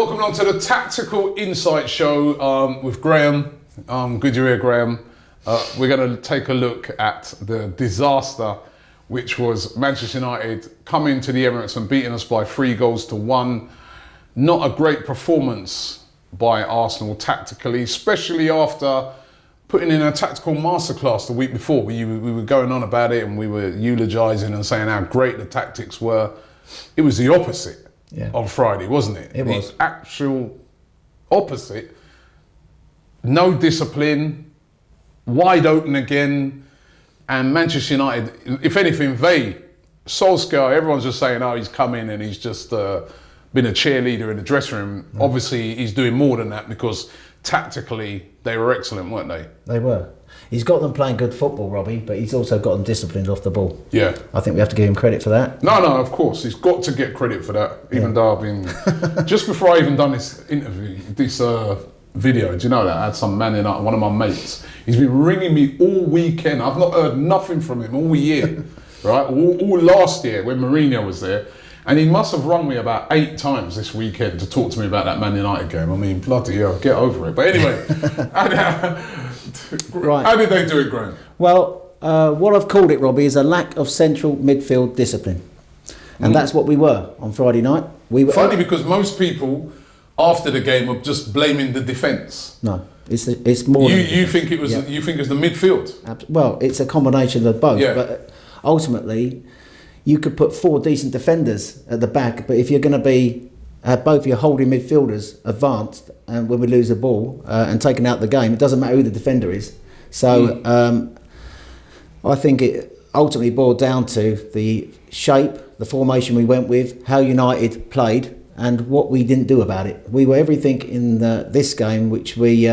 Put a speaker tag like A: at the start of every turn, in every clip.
A: welcome along to the Tactical Insight Show with Graham. Good you're here, Graham. We're going to take a look at the disaster which was Manchester United coming to the Emirates and beating us by 3-1. Not a great performance by Arsenal tactically, especially after putting in a tactical masterclass the week before. We were going on about it and we were eulogising and saying how great the tactics were. It was the opposite on Friday, wasn't it?
B: It was.
A: The actual opposite. No discipline, wide open again, and Manchester United, if anything, Solskjaer, everyone's just saying, oh, he's come in and he's just been a cheerleader in the dressing room. Obviously, he's doing more than that because tactically, they were excellent, weren't they?
B: They were. He's got them playing good football, Robbie, but he's also got them disciplined off the ball. Yeah. I think we have to give him credit for that.
A: No, of course. He's got to get credit for that, even though I've been... just before I even done this interview, this video, do you know that? I had some man in, one of my mates. He's been ringing me all weekend. I've not heard nothing from him all year, right? All last year when Mourinho was there. And he must have rung me about 8 times this weekend to talk to me about that Man United game. I mean, bloody hell, get over it. But anyway, how did they do it, Graham?
B: Well, what I've called it, Robbie, is a lack of central midfield discipline. And that's what we were on Friday night. We were
A: funny because most people after the game were just blaming the defence.
B: No, it's more.
A: You think it was you think it was the midfield?
B: Well, it's a combination of both.
A: Yeah.
B: But ultimately, you could put 4 decent defenders at the back, but if you're going to be both your holding midfielders advanced, and when we lose the ball and taken out the game, it doesn't matter who the defender is. So I think it ultimately boiled down to the shape, the formation we went with, how United played, and what we didn't do about it. We were everything in this game which we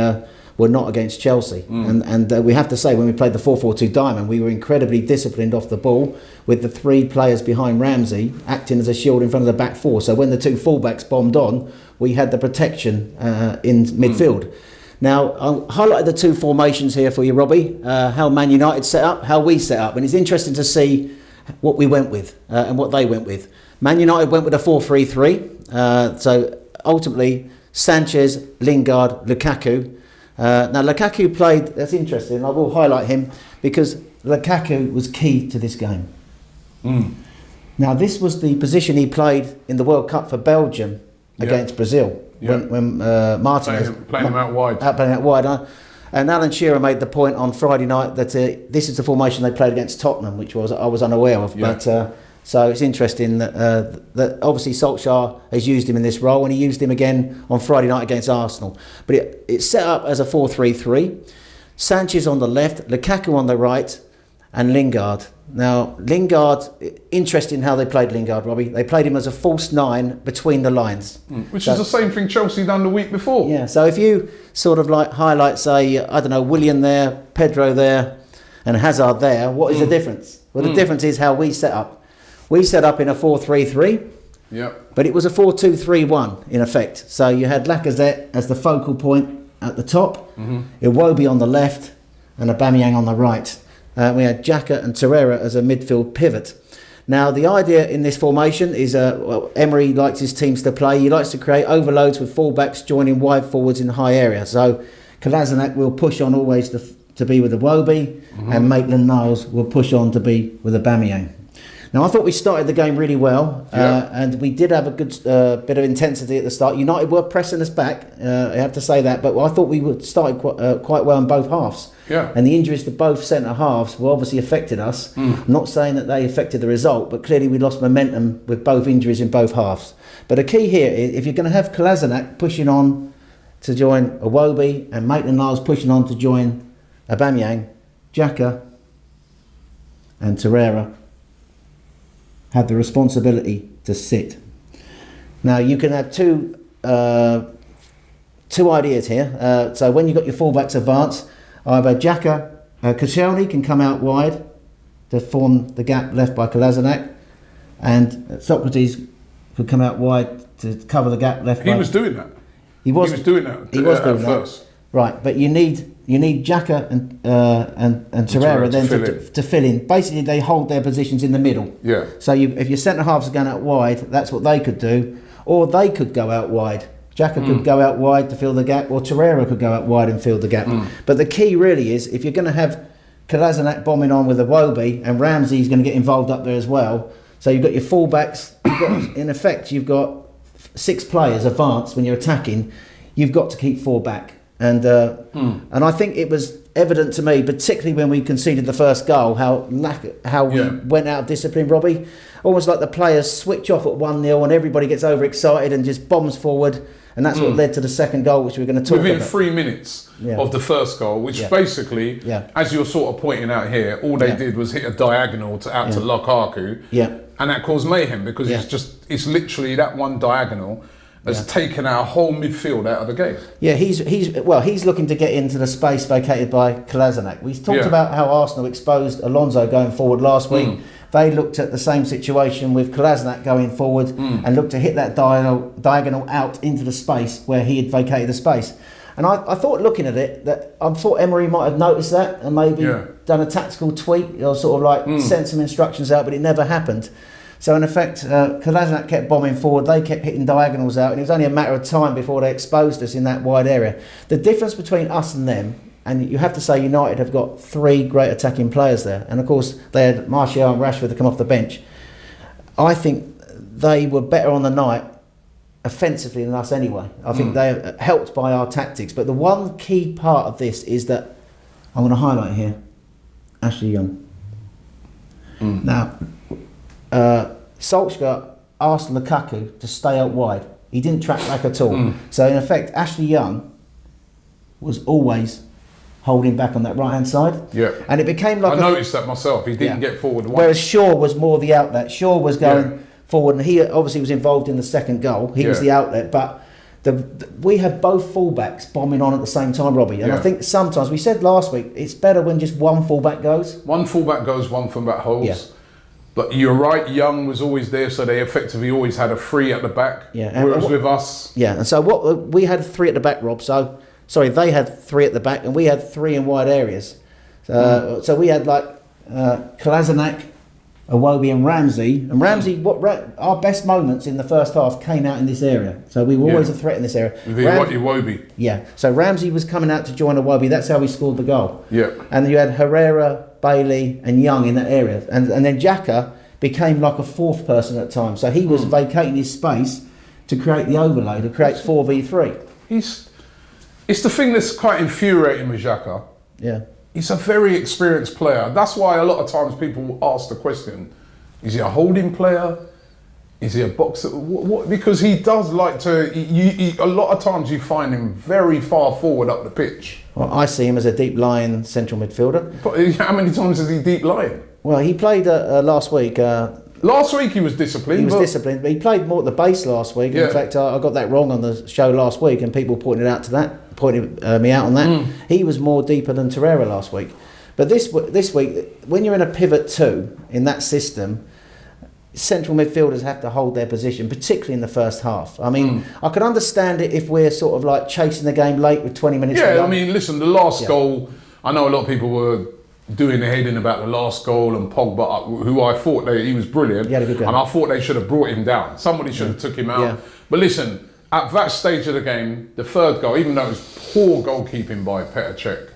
B: were not against Chelsea. And we have to say, when we played the 4-4-2 diamond, we were incredibly disciplined off the ball, with the 3 players behind Ramsey acting as a shield in front of the back 4. So when the 2 fullbacks bombed on, we had the protection in midfield. Now, I'll highlight the 2 formations here for you, Robbie, how Man United set up, how we set up. And it's interesting to see what we went with and what they went with. Man United went with a 4-3-3. So ultimately, Sanchez, Lingard, Lukaku. Now Lukaku played, that's interesting, I will highlight him because Lukaku was key to this game. Now this was the position he played in the World Cup for Belgium against Brazil when Martinez
A: playing him out wide.
B: Playing out wide. And Alan Shearer made the point on Friday night that this is the formation they played against Tottenham, which I was unaware of. But so it's interesting that obviously Solskjaer has used him in this role, and he used him again on Friday night against Arsenal. But it's set up as a 4-3-3. Sanchez on the left, Lukaku on the right, and Lingard. Now, Lingard, interesting how they played Lingard, Robbie. They played him as a false 9 between the lines.
A: Which is the same thing Chelsea done the week before.
B: Yeah, so if you sort of like highlight, say, I don't know, Willian there, Pedro there, and Hazard there, what is the difference? Well, the difference is how we set up. We set up in a 4-3-3, but it was a 4-2-3-1 in effect. So you had Lacazette as the focal point at the top, Iwobi on the left, and Aubameyang on the right. We had Xhaka and Torreira as a midfield pivot. Now, the idea in this formation is, Emery likes his teams to play. He likes to create overloads with fullbacks joining wide forwards in the high area. So Kolasinac will push on always to be with Iwobi, and Maitland-Niles will push on to be with Aubameyang. Now, I thought we started the game really well, and we did have a good bit of intensity at the start. United were pressing us back, I have to say that, but I thought we started quite well in both halves. And the injuries to both centre halves will obviously affected us. I'm not saying that they affected the result, but clearly we lost momentum with both injuries in both halves. But the key here is, if you're going to have Kolasinac pushing on to join Iwobi and Maitland-Niles pushing on to join Aubameyang, Xhaka and Torreira had the responsibility to sit. Now you can have two ideas here. So when you've got your fullbacks advanced, either Xhaka, Koscielny can come out wide to form the gap left by Kolasinac, and Socrates could come out wide to cover the gap left by...
A: He was doing that.
B: He was doing
A: that
B: first. Right, but you need Xhaka and Torreira then to fill in. Basically, they hold their positions in the middle.
A: Yeah.
B: So if your centre halves are going out wide, that's what they could do, or they could go out wide Xhaka could go out wide to fill the gap, or Torreira could go out wide and fill the gap. But the key really is, if you're going to have Kolasinac bombing on with Iwobi, and Ramsey's going to get involved up there as well, so you've got your fullbacks, in effect you've got 6 players advanced when you're attacking, you've got to keep 4 back. And I think it was evident to me, particularly when we conceded the first goal, how we went out of discipline, Robbie. Almost like the players switch off at 1-0 and everybody gets overexcited and just bombs forward. And that's what led to the second goal, which we're going to talk about.
A: Within 3 minutes of the first goal, which basically, as you're sort of pointing out here, all they did was hit a diagonal to Lukaku. Yeah. And that caused mayhem because it's literally that one diagonal has taken our whole midfield out of the game. Yeah,
B: he's looking to get into the space vacated by Kolasinac. We talked about how Arsenal exposed Alonso going forward last week. They looked at the same situation with Kolasinac going forward and looked to hit that diagonal out into the space where he had vacated the space. And I thought, looking at it, that I thought Emery might have noticed that and maybe done a tactical tweak or sort of like sent some instructions out, but it never happened. So in effect, Kolasinac kept bombing forward, they kept hitting diagonals out, and it was only a matter of time before they exposed us in that wide area. The difference between us and them, and you have to say United have got 3 great attacking players there, and of course they had Martial and Rashford to come off the bench. I think they were better on the night offensively than us anyway. I think they are helped by our tactics. But the one key part of this is that, I'm going to highlight here, Ashley Young. Now, Solskjaer asked Lukaku to stay out wide. He didn't track back at all. So in effect, Ashley Young was always holding back on that right hand side. Yeah. And it became like
A: I noticed that myself. He didn't get forward once.
B: Whereas Shaw was more the outlet. Shaw was going forward, and he obviously was involved in the second goal. He was the outlet, but we had both fullbacks bombing on at the same time, Robbie. And I think sometimes, we said last week, it's better when just one fullback goes.
A: One fullback goes, one fullback holds. Yeah. But you're right, Young was always there, so they effectively always had a 3 at the back. Yeah. Whereas with us...
B: Yeah, and so we had 3 at the back, Rob. So, sorry, they had 3 at the back, and we had 3 in wide areas. So we had like Kolasinac, Iwobi and Ramsey. And Ramsey, our best moments in the first half came out in this area. So we were always a threat in this area.
A: Iwobi.
B: Yeah. So Ramsey was coming out to join Iwobi. That's how we scored the goal.
A: Yeah.
B: And you had Herrera, Bailey and Young in that area. And then Xhaka became like a 4th person at times. So he was vacating his space to create the overload, to create 4v3.
A: It's the thing that's quite infuriating with Xhaka.
B: Yeah.
A: He's a very experienced player. That's why a lot of times people ask the question, is he a holding player? Is he a boxer? What? Because he does like to, a lot of times you find him very far forward up the pitch.
B: Well, I see him as a deep lying central midfielder.
A: But how many times is he deep lying?
B: Well, he played last week.
A: Last week he was disciplined.
B: He was disciplined, but he played more at the base last week. In fact, I got that wrong on the show last week, and people pointed me out on that. He was more deeper than Torreira last week. But this week, when you're in a pivot 2 in that system, central midfielders have to hold their position, particularly in the first half. I mean, I could understand it if we're sort of like chasing the game late with 20 minutes to go.
A: I mean, listen, the last goal, I know a lot of people were doing the heading about the last goal and Pogba, who I thought he was brilliant,
B: he had a good game.
A: And I thought they should have brought him down. Somebody should have took him out. Yeah. But listen, at that stage of the game, the 3rd goal, even though it was poor goalkeeping by Petr Cech,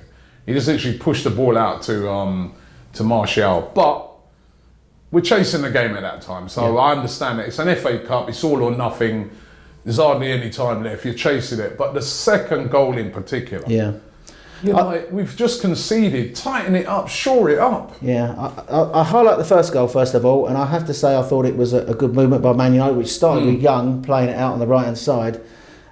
A: he just literally pushed the ball out to Martial. But we're chasing the game at that time, so I understand that. It's an FA Cup, it's all or nothing. There's hardly any time left, you're chasing it. But the second goal in particular, we've just conceded, tighten it up, shore it up.
B: Yeah, I highlight the first goal first of all, and I have to say I thought it was a good movement by Man United, which started with Young playing it out on the right hand side.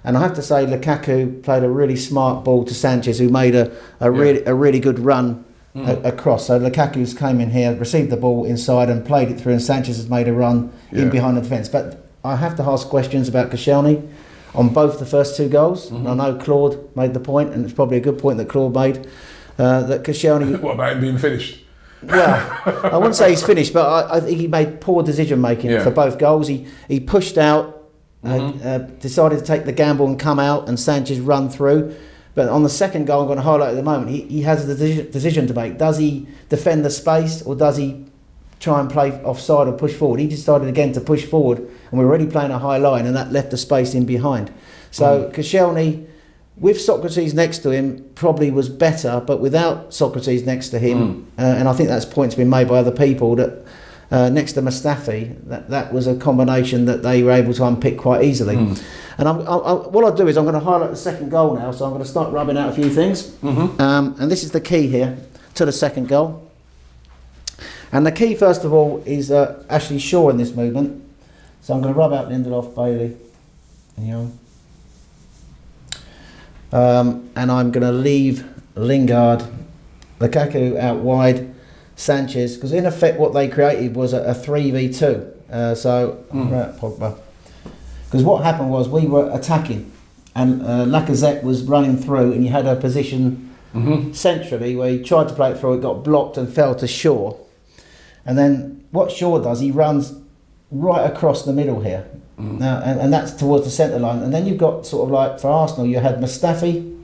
B: And I have to say Lukaku played a really smart ball to Sanchez, who made a really good run across. So Lukaku's came in here, received the ball inside and played it through, and Sanchez has made a run in behind the defence. But I have to ask questions about Koscielny on both the first 2 goals. And I know Claude made the point, and it's probably a good point that Claude made, that Koscielny...
A: What about him being finished?
B: Well, I wouldn't say he's finished, but I think he made poor decision making for both goals. He pushed out, decided to take the gamble and come out, and Sanchez run through. But on the second goal I'm going to highlight at the moment, he has a decision to make. Does he defend the space, or does he try and play offside or push forward. He decided again to push forward, and we were already playing a high line, and that left the space in behind. So Koscielny, with Socrates next to him, probably was better, but without Socrates next to him, and I think that's points been made by other people, that next to Mustafi, that was a combination that they were able to unpick quite easily. And what I'll do is I'm going to highlight the second goal now, so I'm going to start rubbing out a few things. And this is the key here to the second goal. And the key, first of all, is Ashley Shaw in this movement. So I'm going to rub out Lindelof, Bailey, and Young. And I'm going to leave Lingard, Lukaku out wide, Sanchez, because in effect what they created was a 3v2. Right, Pogba. Because what happened was we were attacking, and Lacazette was running through, and you had a position centrally where he tried to play it through, it got blocked and fell to Shaw. And then what Shaw does, he runs right across the middle here. Now, and that's towards the centre line. And then you've got sort of like, for Arsenal, you had Mustafi,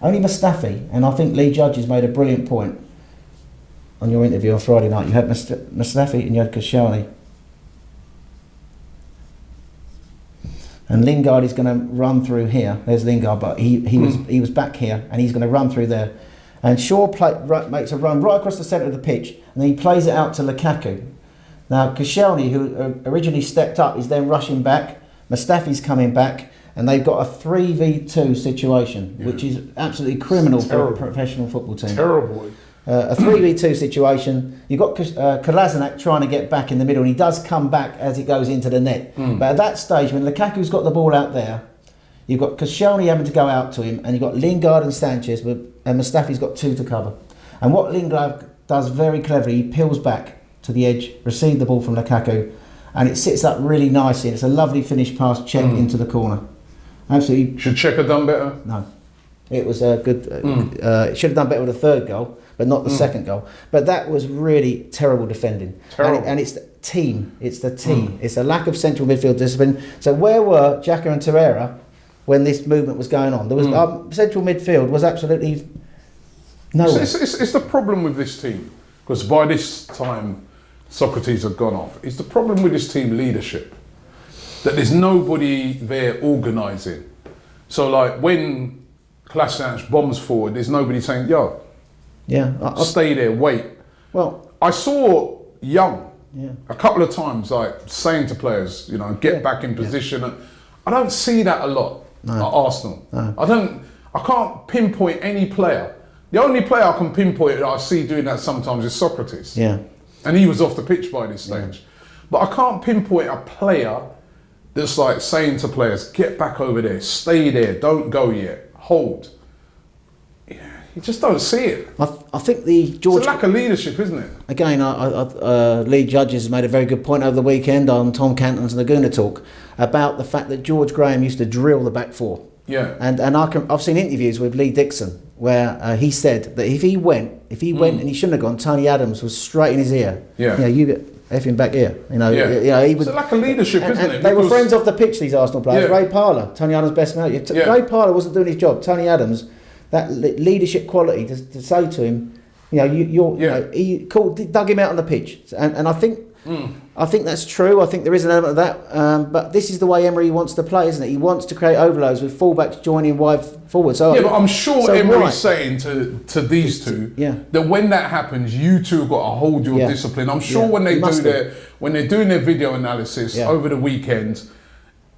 B: only Mustafi, and I think Lee Judge has made a brilliant point on your interview on Friday night. You had Mustafi and you had Koscielny. And Lingard is going to run through here. There's Lingard, but he was back here, and he's going to run through there. And Shaw makes a run right across the centre of the pitch, and then he plays it out to Lukaku. Now Koscielny, who originally stepped up, is then rushing back. Mustafi's coming back, and they've got a 3v2 situation, which is absolutely criminal for a professional football team.
A: Terrible.
B: A 3v2 situation. You've got Kolasinac trying to get back in the middle, and he does come back as it goes into the net. But at that stage, when Lukaku's got the ball out there, you've got Koscielny having to go out to him, and you've got Lingard and Sanchez, and Mustafi's got two to cover. And what Lingard does very cleverly, he peels back to the edge, receive the ball from Lukaku, and it sits up really nicely. It's a lovely finish pass, check into the corner. Absolutely.
A: Should Czech have done better?
B: No. It was a good... it should have done better with the third goal, but not the second goal. But that was really terrible defending.
A: Terrible.
B: And it's the team. It's the team. It's a lack of central midfield discipline. So where were Xhaka and Torreira when this movement was going on? There was central midfield was absolutely nowhere.
A: It's the problem with this team, because by this time Socrates had gone off. It's the problem with this team leadership, that there's nobody there organising. So like when Kolasinac bombs forward, there's nobody saying, yo, stay there, wait.
B: Well,
A: I saw Young a couple of times like saying to players, get back in position. I don't see that a lot at Arsenal. No. I can't pinpoint any player. The only player I can pinpoint that I see doing that sometimes is Socrates.
B: Yeah.
A: And he was off the pitch by this stage. But I can't pinpoint a player that's like saying to players, get back over there, stay there, don't go yet, hold. You just don't see it.
B: I think the George...
A: It's a lack of leadership, isn't it?
B: Again, Lee Judges made a very good point over the weekend on Tom Canton's Laguna Talk about the fact that George Graham used to drill the back four.
A: Yeah.
B: And I've seen interviews with Lee Dixon where he said that if he went and he shouldn't have gone, Tony Adams was straight in his ear.
A: Yeah.
B: You get effing back here. He would,
A: it's a lack of leadership, isn't it?
B: They were friends off the pitch, these Arsenal players.
A: Yeah.
B: Ray Parlour, Tony Adams' best mate. Ray Parlour wasn't doing his job. Tony Adams, that leadership quality to say to him, he dug him out on the pitch, and I think that's true. I think there is an element of that, but this is the way Emery wants to play, isn't it? He wants to create overloads with fullbacks joining wide forward. So
A: but I'm sure Emery's saying to these two that when that happens, you two have got to hold your discipline. I'm sure when they're doing their video analysis over the weekend,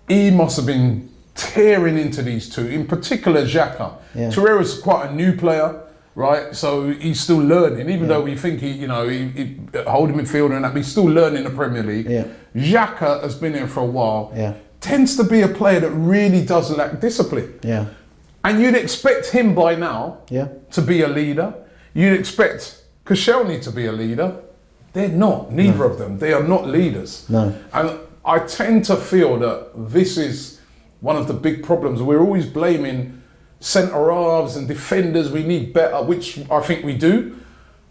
A: he must have been tearing into these two, in particular Xhaka. Torreira's quite a new player, right? So he's still learning, even though we think he holding midfielder and that, but he's still learning the Premier League. Xhaka has been here for a while. Tends to be a player that really does lack discipline. And you'd expect him by now to be a leader. You'd expect Koscielny to be a leader. They're not. Neither of them. They are not leaders.
B: No.
A: And I tend to feel that this is one of the big problems. We're always blaming centre-halves and defenders. We need better, which I think we do.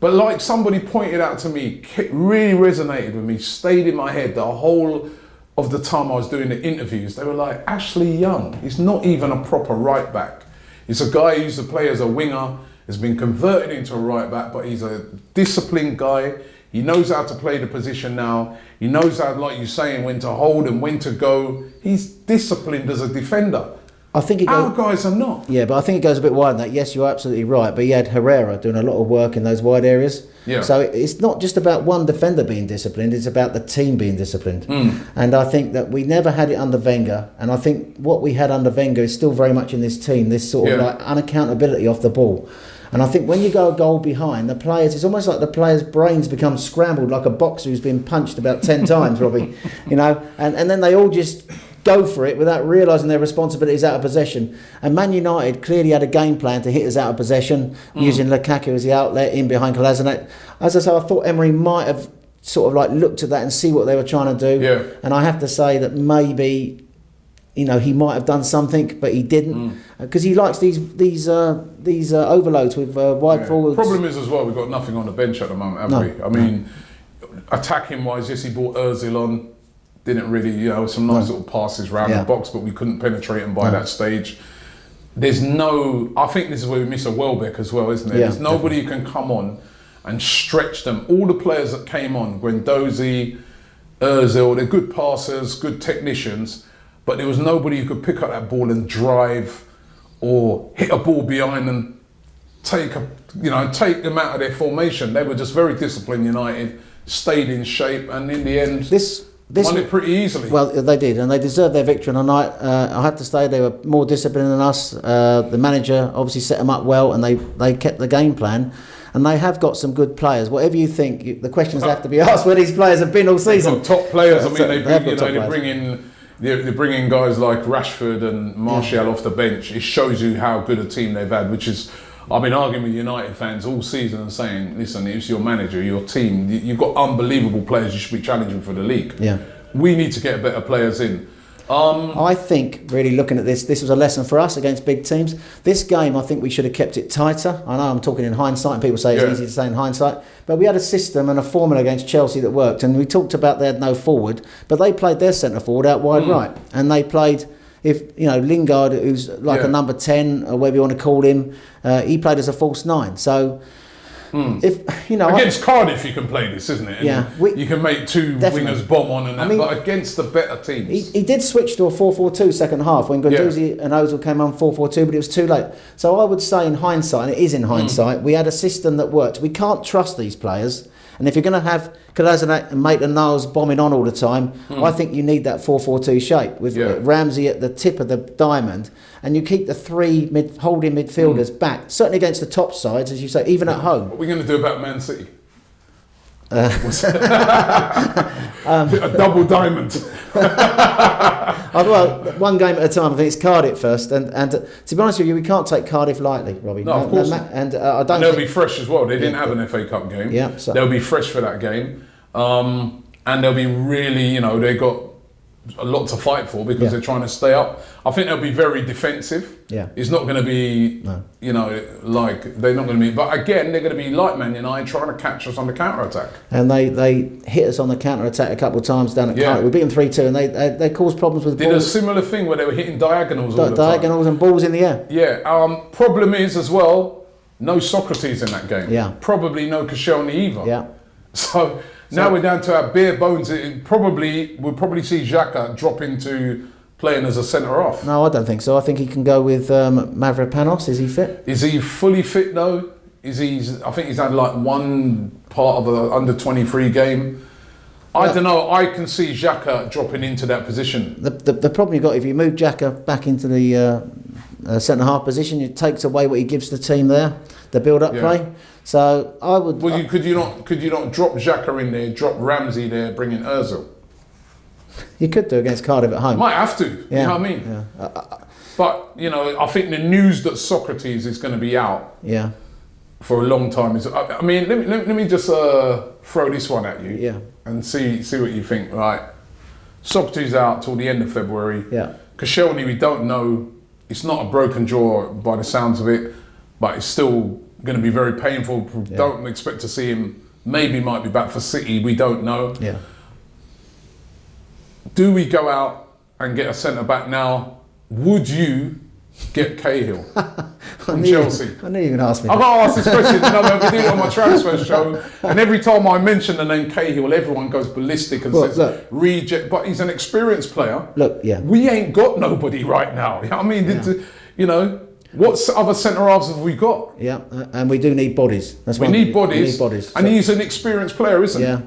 A: But like somebody pointed out to me, really resonated with me, stayed in my head the whole of the time I was doing the interviews. They were like, Ashley Young, he's not even a proper right back. He's a guy who used to play as a winger, has been converted into a right back, but he's a disciplined guy. He knows how to play the position now. He knows how, like you're saying, when to hold and when to go. He's disciplined as a defender.
B: I think
A: Our guys are not.
B: Yeah, but I think it goes a bit wider than that. Yes, you're absolutely right. But he had Herrera doing a lot of work in those wide areas.
A: Yeah.
B: So it's not just about one defender being disciplined, it's about the team being disciplined. And I think that we never had it under Wenger. And I think what we had under Wenger is still very much in this team, this sort of like unaccountability off the ball. And I think when you go a goal behind, the players, it's almost like the players' brains become scrambled like a boxer who's been punched about 10 times, Robbie. You know, and then they all just go for it without realising their responsibilities out of possession. And Man United clearly had a game plan to hit us out of possession, using Lukaku as the outlet in behind Kolasinac. As I say, I thought Emery might have sort of like looked at that and see what they were trying to do.
A: Yeah.
B: And I have to say that maybe, you know, he might have done something, but he didn't, because he likes these overloads with wide forwards.
A: Problem is as well, we've got nothing on the bench at the moment, have we? I mean, attacking wise, yes, he brought Ozil on. Didn't really, you know, some nice little passes around the box, but we couldn't penetrate him by that stage. There's no, I think this is where we miss a Welbeck as well, isn't it?
B: Yeah,
A: There's nobody who can come on and stretch them. All the players that came on, Guendouzi, Ozil, they're good passers, good technicians, but there was nobody who could pick up that ball and drive or hit a ball behind and take them out of their formation. They were just very disciplined, United, stayed in shape, and in the end, won it pretty easily.
B: Well, they did, and they deserved their victory on the night. I have to say they were more disciplined than us. The manager obviously set them up well, and they kept the game plan. And they have got some good players. Whatever you think, the questions have to be asked where these players have been all season.
A: They've got top players. I mean, they bring in guys like Rashford and Martial off the bench. It shows you how good a team they've had, which is, I've been arguing with United fans all season and saying, listen, it's your manager, your team. You've got unbelievable players. You should be challenging for the league. Yeah. We need to get better players in.
B: I think, really looking at this was a lesson for us against big teams. This game, I think we should have kept it tighter. I know I'm talking in hindsight, and people say it's easy to say in hindsight, but we had a system and a formula against Chelsea that worked. And we talked about they had no forward, but they played their centre forward out wide right, and they played. If you know Lingard, who's like a number 10 or whatever you want to call him, he played as a false 9. So if you know
A: against Cardiff, you can play this, isn't it? And you can make two wingers bomb on and that. I mean, but against the better teams,
B: he did switch to a 4-4-2 second half when Guendouzi and Ozil came on 4-4-2, but it was too late. So I would say in hindsight, and it is in hindsight, we had a system that worked. We can't trust these players. And if you're going to have Kolasinac and Maitland-Niles bombing on all the time, I think you need that 4-4-2 shape with Ramsey at the tip of the diamond, and you keep the three holding midfielders back, certainly against the top sides, as you say, even at home.
A: What are we going to do about Man City? A double diamond.
B: Well, one game at a time. I think it's Cardiff first, and to be honest with you, we can't take Cardiff lightly, Robbie.
A: No, of course not.
B: And I don't.
A: And they'll be fresh as well. They didn't have an FA Cup game.
B: Yeah, so
A: they'll be fresh for that game, and they'll be really, you know, they got a lot to fight for because they're trying to stay up. I think they'll be very defensive.
B: Yeah,
A: it's not going to be, you know, like they're not going to be. But again, they're going to be like Man United, trying to catch us on the counter attack.
B: And they hit us on the counter attack a couple of times down at Cardiff. We beat them 3-2, and they caused problems with.
A: Did balls. A similar thing where they were hitting diagonals all the time.
B: Diagonals and balls in the air.
A: Yeah. Problem is as well, no Socrates in that game.
B: Yeah.
A: Probably no Koscielny either.
B: Yeah.
A: So now we're down to our bare bones. We'll probably see Xhaka drop into playing as a centre-half.
B: No, I don't think so. I think he can go with Mavropanos. Is he fit?
A: Is he fully fit though? I think he's had like one part of an under-23 game. I don't know. I can see Xhaka dropping into that position.
B: The problem you've got, if you move Xhaka back into the centre-half position, it takes away what he gives the team there, the build-up play. So I would.
A: Well, could you not drop Xhaka in there, drop Ramsey there, bring in Ozil?
B: You could do against Cardiff at home.
A: Might have to. You know what I mean?
B: Yeah.
A: But you know, I think the news that Socrates is going to be out.
B: Yeah.
A: For a long time is. I mean, let me just throw this one at you.
B: Yeah.
A: And see what you think. Right. Socrates out till the end of February.
B: Yeah.
A: Koscielny, we don't know. It's not a broken jaw by the sounds of it, but it's still going to be very painful. Yeah. Don't expect to see him. Maybe might be back for City. We don't know.
B: Yeah.
A: Do we go out and get a centre back now? Would you get Cahill from
B: I
A: Chelsea?
B: I knew you were going to ask me
A: I've
B: that.
A: got to ask this question. We did it on my transfer show, and every time I mention the name Cahill, everyone goes ballistic and says reject. But he's an experienced player.
B: Look, yeah.
A: We ain't got nobody right now. I mean, you know, what other centre halves have we got?
B: Yeah, and we do need bodies. That's
A: We need bodies. And he's an experienced player, isn't he?
B: Yeah,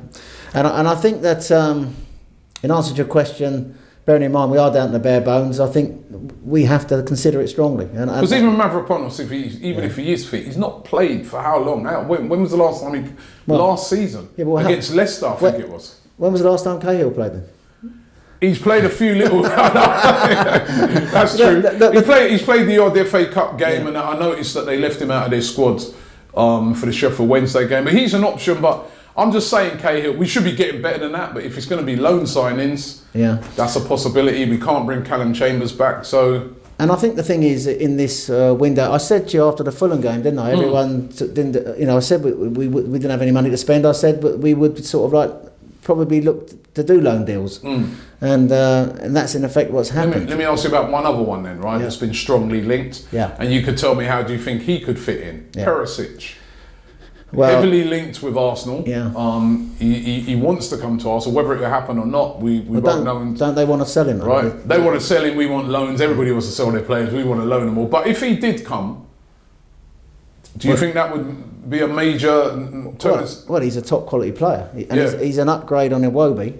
B: and I think that in answer to your question, bearing in mind we are down to the bare bones, I think we have to consider it strongly.
A: Because even Mavropanos, if he is fit, he's not played for how long? When was the last time last season? Yeah, against Leicester, I think it was.
B: When was the last time Cahill played then?
A: He's played a few little. That's true. He's played the odd FA Cup game, and I noticed that they left him out of their squads for the Sheffield Wednesday game. But he's an option. But I'm just saying, Cahill, we should be getting better than that. But if it's going to be loan signings, that's a possibility. We can't bring Callum Chambers back, so.
B: And I think the thing is, in this window, I said to you after the Fulham game, didn't I? Everyone didn't. I said we didn't have any money to spend. I said, but we would sort of like probably look to do loan deals, and that's in effect what's happened.
A: Let me ask you about one other one then, right? That's been strongly linked.
B: Yeah.
A: And you could tell me, how do you think he could fit in?
B: Yeah.
A: Perisic.
B: Well,
A: heavily linked with Arsenal.
B: Yeah.
A: He wants to come to Arsenal, whether it will happen or not. We won't know.
B: Don't they want to sell him?
A: Right. They want to sell him. We want loans. Everybody wants to sell their players. We want to loan them all. But if he did come, do you think that would be a major?
B: Well, he's a top quality player, and he's an upgrade on Iwobi.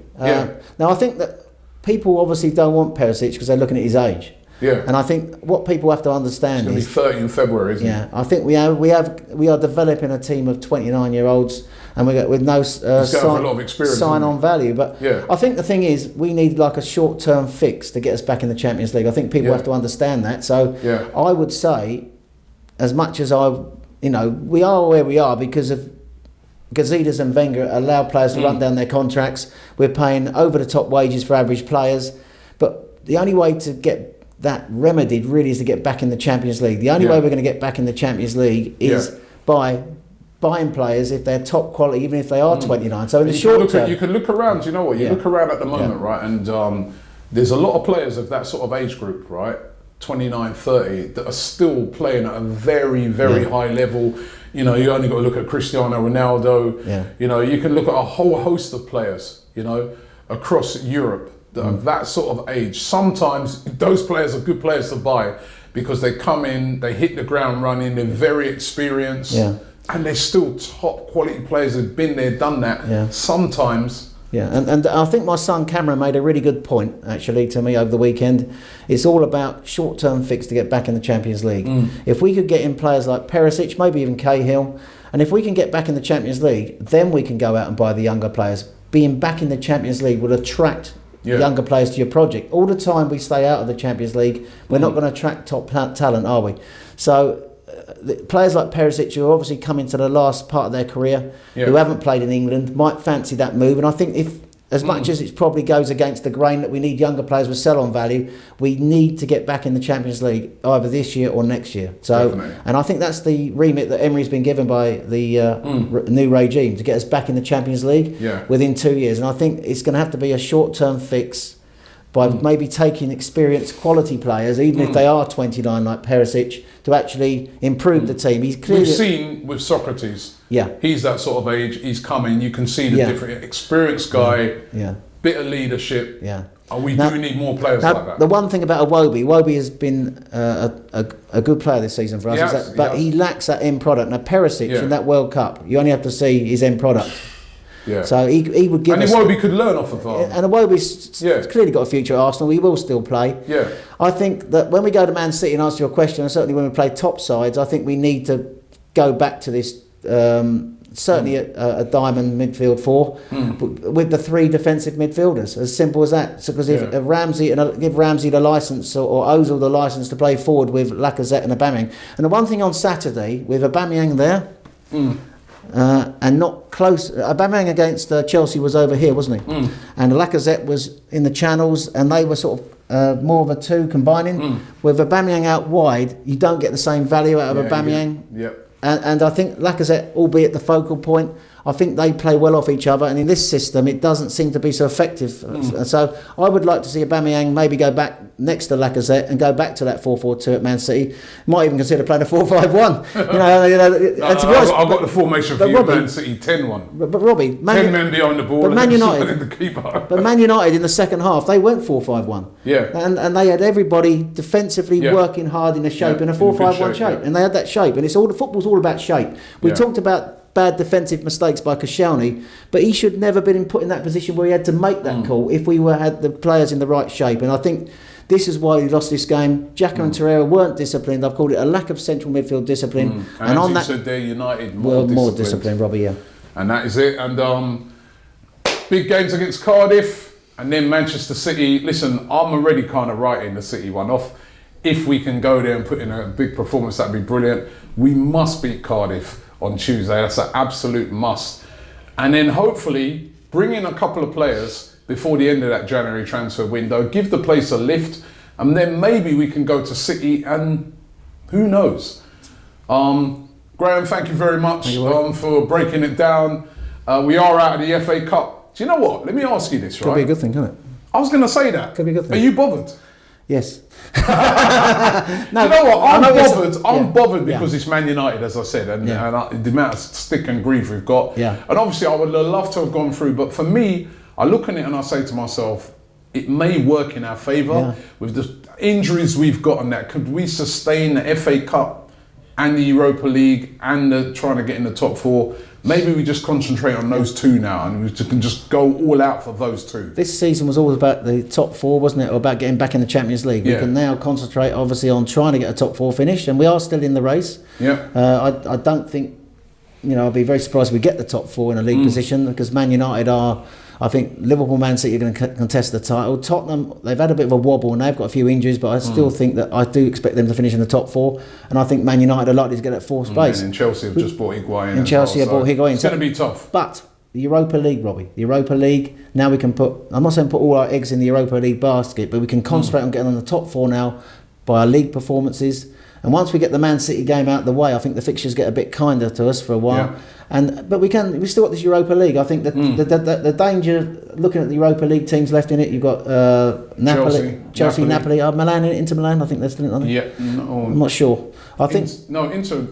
B: Now I think that people obviously don't want Perisic because they're looking at his age.
A: Yeah.
B: And I think what people have to understand
A: is 30 in February, isn't it?
B: I think we are developing a team of 29-year-olds, and with no sign-on value. But I think the thing is, we need like a short-term fix to get us back in the Champions League. I think people have to understand that. So I would say, as much as we are where we are because of Gazidis and Wenger allow players to run down their contracts. We're paying over-the-top wages for average players, but the only way to get that remedied really is to get back in the Champions League. The only way we're going to get back in the Champions League is by buying players if they're top quality, even if they are 29. So in the short term,
A: you can look around. You know what? You look around at the moment, right? And there's a lot of players of that sort of age group, right? 29, 30, that are still playing at a very, very high level. You know, you only got to look at Cristiano Ronaldo. You know, you can look at a whole host of players, you know, across Europe that are that sort of age. Sometimes those players are good players to buy because they come in, they hit the ground running, they're very experienced, and they're still top quality players who've been there, done that. Sometimes.
B: And I think my son Cameron made a really good point actually to me over the weekend. It's all about short-term fix to get back in the Champions League. If we could get in players like Perisic, maybe even Cahill, and if we can get back in the Champions League, then we can go out and buy the younger players. Being back in the Champions League will attract younger players to your project. All the time we stay out of the Champions League, we're not going to attract top talent, are we? So players like Perisic, who are obviously coming to the last part of their career, who haven't played in England, might fancy that move. And I think if, as much as it probably goes against the grain that we need younger players with sell-on value, we need to get back in the Champions League either this year or next year. So, and I think that's the remit that Emery's been given by the new regime, to get us back in the Champions League within 2 years. And I think it's going to have to be a short-term fix by maybe taking experienced quality players, even if they are 29 like Perisic, to actually improve the team. He's clearly,
A: we've seen with Socrates, he's that sort of age, he's coming, you can see the different experienced guy, bit of leadership. We do need more players like that.
B: The one thing about Iwobi has been a good player this season for us, he lacks that end product. Now Perisic in that World Cup, you only have to see his end product. So he would give
A: and
B: us...
A: And Iwobi could learn off of that.
B: And Iwobi's clearly got a future at Arsenal. He will still play. I think that when we go to Man City, and answer your question, and certainly when we play top sides, I think we need to go back to this, certainly a diamond midfield four, with the three defensive midfielders. As simple as that. So, because if Ramsey, give Ramsey the licence, or Ozil the licence to play forward with Lacazette and Aubameyang. And the one thing on Saturday, with Aubameyang there... and not close. Aubameyang against Chelsea was over here, wasn't he? And Lacazette was in the channels, and they were sort of more of a two combining. With Aubameyang out wide, you don't get the same value out of Aubameyang. And I think Lacazette, albeit the focal point, I think they play well off each other, and in this system it doesn't seem to be so effective. So I would like to see Aubameyang maybe go back next to Lacazette and go back to that 4-4-2 at Man City. Might even consider playing a 4-5-1.
A: I've got the formation for you,
B: Robbie,
A: Man City 10-1.
B: But Robbie,
A: 10 men behind the ball,
B: but Man United,
A: and the keeper.
B: but Man United in the second half, they went 4-5-1.
A: Yeah.
B: And they had everybody defensively working hard in a shape, in a 4-5-1 shape. And they had that shape. And it's all, the football's all about shape. We talked about bad defensive mistakes by Koscielny, but he should never been put in that position where he had to make that call if we had the players in the right shape. And I think this is why he lost this game. Xhaka and Torreira weren't disciplined. I've called it a lack of central midfield discipline.
A: And on that, said they're United
B: more disciplined, Robbie. Yeah.
A: And that is it. And big games against Cardiff and then Manchester City. Listen, I'm already kind of writing the City one off. If we can go there and put in a big performance, that'd be brilliant. We must beat Cardiff on Tuesday. That's an absolute must. And then hopefully bring in a couple of players before the end of that January transfer window, give the place a lift, and then maybe we can go to City, and who knows. Graham, thank you very much for breaking it down. We are out of the FA Cup. Do you know what? Let me ask you this, right?
B: Could be a good thing, couldn't it?
A: I was going to say that.
B: Could be a good thing.
A: Are you bothered?
B: Yes.
A: No, you know what? I'm bothered because it's Man United, as I said, and the amount of stick and grief we've got.
B: Yeah.
A: And obviously, I would love to have gone through, but for me, I look at it and I say to myself, it may work in our favour with the injuries we've got, and that could we sustain the FA Cup and the Europa League and trying to get in the top four. Maybe we just concentrate on those two now, and we can just go all out for those two.
B: This season was all about the top four, wasn't it? Or about getting back in the Champions League. We can now concentrate, obviously, on trying to get a top four finish, and we are still in the race.
A: Yeah.
B: I don't think, I'd be very surprised if we get the top four in a league position, because Man United are. I think Liverpool, Man City are going to contest the title. Tottenham, they've had a bit of a wobble and they've got a few injuries, but I still think that I do expect them to finish in the top four. And I think Man United are likely to get that fourth space.
A: And Chelsea have just bought Higuain.
B: And Chelsea have bought Higuain.
A: It's going to be tough.
B: But the Europa League, Robbie, the Europa League, now we can I'm not saying put all our eggs in the Europa League basket, but we can concentrate on getting on the top four now by our league performances. And once we get the Man City game out of the way, I think the fixtures get a bit kinder to us for a while. Yeah. But we've still got this Europa League. I think that the danger, looking at the Europa League teams left in it, you've got Chelsea, Napoli, Milan, Inter Milan. I think they're still in it.
A: Yeah, no,
B: I'm not sure.
A: Inter.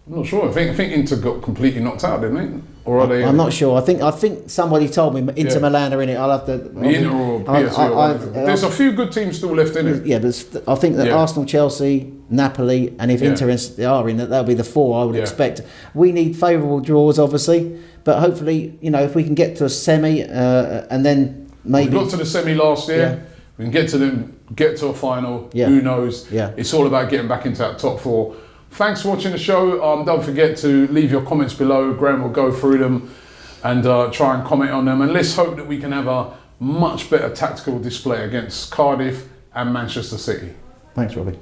A: I'm not sure. I think Inter got completely knocked out, didn't they? Or are they?
B: I'm not sure. I think somebody told me Inter Milan are in it. I'll have to.
A: Inter or PSV. There's a few good teams still left in it.
B: Yeah, but I think that Arsenal, Chelsea, Napoli, and if Inter are in it, that'll be the four I would expect. We need favourable draws, obviously, but hopefully, if we can get to a semi, and then maybe
A: we got to the semi last year. Yeah. We can get to a final. Yeah. Who knows?
B: Yeah.
A: It's all about getting back into that top four. Thanks for watching the show. Don't forget to leave your comments below. Graham will go through them and try and comment on them. And let's hope that we can have a much better tactical display against Cardiff and Manchester City.
B: Thanks, Robbie.